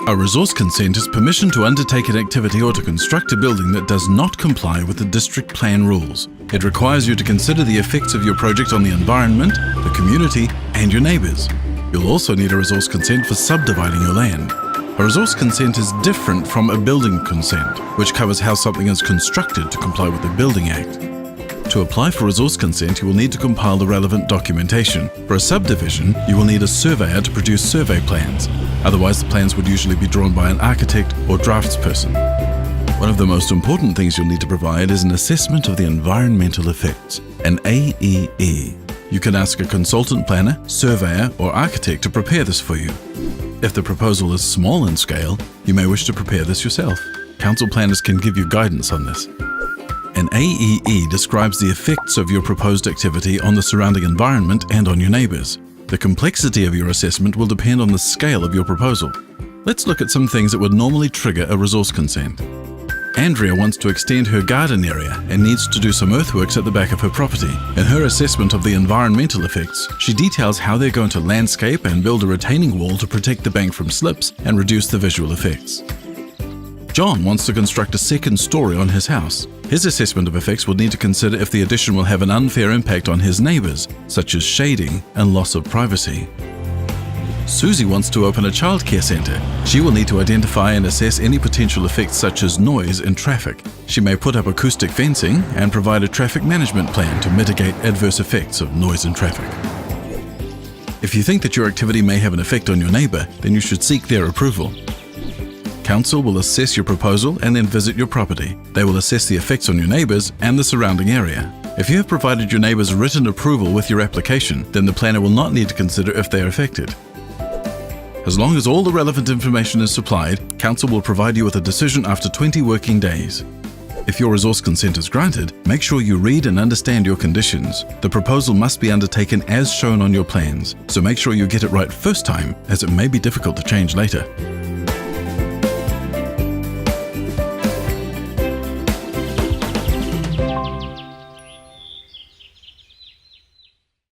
A resource consent is permission to undertake an activity or to construct a building that does not comply with the district plan rules. It requires you to consider the effects of your project on the environment, the community, and your neighbours. You'll also need a resource consent for subdividing your land. A resource consent is different from a building consent, which covers how something is constructed to comply with the Building Act. To apply for resource consent, you will need to compile the relevant documentation. For a subdivision, you will need a surveyor to produce survey plans. Otherwise, the plans would usually be drawn by an architect or draftsperson. One of the most important things you'll need to provide is an assessment of the environmental effects, an AEE. You can ask a consultant planner, surveyor, or architect to prepare this for you. If the proposal is small in scale, you may wish to prepare this yourself. Council planners can give you guidance on this. An AEE describes the effects of your proposed activity on the surrounding environment and on your neighbours. The complexity of your assessment will depend on the scale of your proposal. Let's look at some things that would normally trigger a resource consent. Andrea wants to extend her garden area and needs to do some earthworks at the back of her property. In her assessment of the environmental effects, she details how they're going to landscape and build a retaining wall to protect the bank from slips and reduce the visual effects. John wants to construct a second story on his house. His assessment of effects will need to consider if the addition will have an unfair impact on his neighbours, such as shading and loss of privacy. Susie wants to open a childcare centre. She will need to identify and assess any potential effects such as noise and traffic. She may put up acoustic fencing and provide a traffic management plan to mitigate adverse effects of noise and traffic. If you think that your activity may have an effect on your neighbour, then you should seek their approval. Council will assess your proposal and then visit your property. They will assess the effects on your neighbours and the surrounding area. If you have provided your neighbours written approval with your application, then the planner will not need to consider if they are affected. As long as all the relevant information is supplied, Council will provide you with a decision after 20 working days. If your resource consent is granted, make sure you read and understand your conditions. The proposal must be undertaken as shown on your plans, so make sure you get it right first time, as it may be difficult to change later.